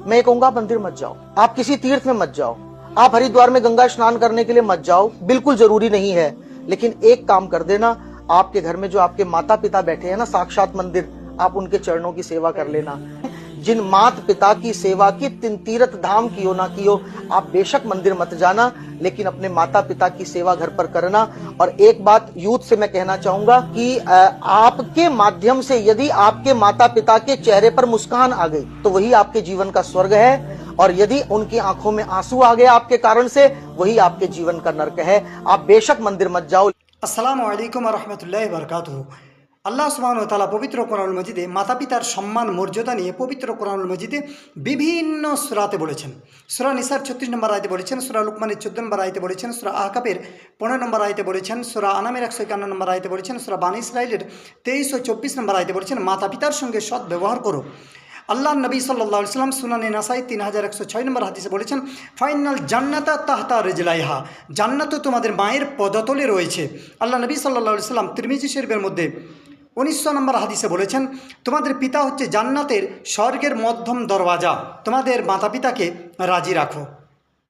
मैं ये कहूंगा, मंदिर मत जाओ, आप किसी तीर्थ में मत जाओ, आप हरिद्वार में गंगा स्नान करने के लिए मत जाओ, बिल्कुल जरूरी नहीं है। लेकिन एक काम कर देना, आपके घर में जो आपके माता पिता बैठे हैं ना, साक्षात मंदिर, आप उनके चरणों की सेवा कर लेना। जिन मात पिता की सेवा की तीर्थ धाम कियो ना कियो, आप बेशक मंदिर मत जाना, लेकिन अपने माता पिता की सेवा घर पर करना। और एक बात यूथ से मैं कहना चाहूंगा कि आपके माध्यम से यदि आपके माता पिता के चेहरे पर मुस्कान आ गई तो वही आपके जीवन का स्वर्ग है, और यदि उनकी आंखों में आंसू आ गए आपके कारण से, वही आपके जीवन का नरक है। आप बेशक मंदिर मत जाओ। আসসালামু আলাইকুম রহমতুল্লাহ বরকাতুহু। আল্লাহ সুবহানাহু ওয়া তাআলা পবিত্র কোরআনুল মজিদে মাতা পিতার সম্মান মর্যাদা নিয়ে পবিত্র কোরআনুল মজিদে বিভিন্ন সূরাতে বলেছেন। সূরা নিসার 36 নম্বর আয়াতে বলেছেন, সূরা লুকমানের 14 নম্বর আয়াতে বলেছেন, সূরা আহকাফের 15 নম্বর আয়াতে বলেছেন, সূরা আনামের 151 নম্বর আয়াতে বলেছেন, সূরা বানী ইসরাঈলের 23 ও 24 নম্বর আয়াতে বলেছেন, মাতা পিতার সঙ্গে সৎ ব্যবহার করো। আল্লাহ নবী সাল্লাল্লাহু আলাইহি সাল্লাম সুনানে নাসাই 3106 নম্বর হাদিসে বলেছেন, ফাইনাল জান্নাতা তাহতা রিজলাইহা, জান্নাত তোমাদের মায়ের পদতলে রয়েছে। আল্লাহ নবী সাল্লাল্লাহু আলাইহি সাল্লাম তিরমিজি শরীফের মধ্যে 1900 নম্বর হাদিসে বলেছেন, তোমাদের পিতা হচ্ছে জান্নাতের স্বর্গের মধ্যম দরওয়াজা, তোমাদের মাতা পিতাকে রাজি রাখো।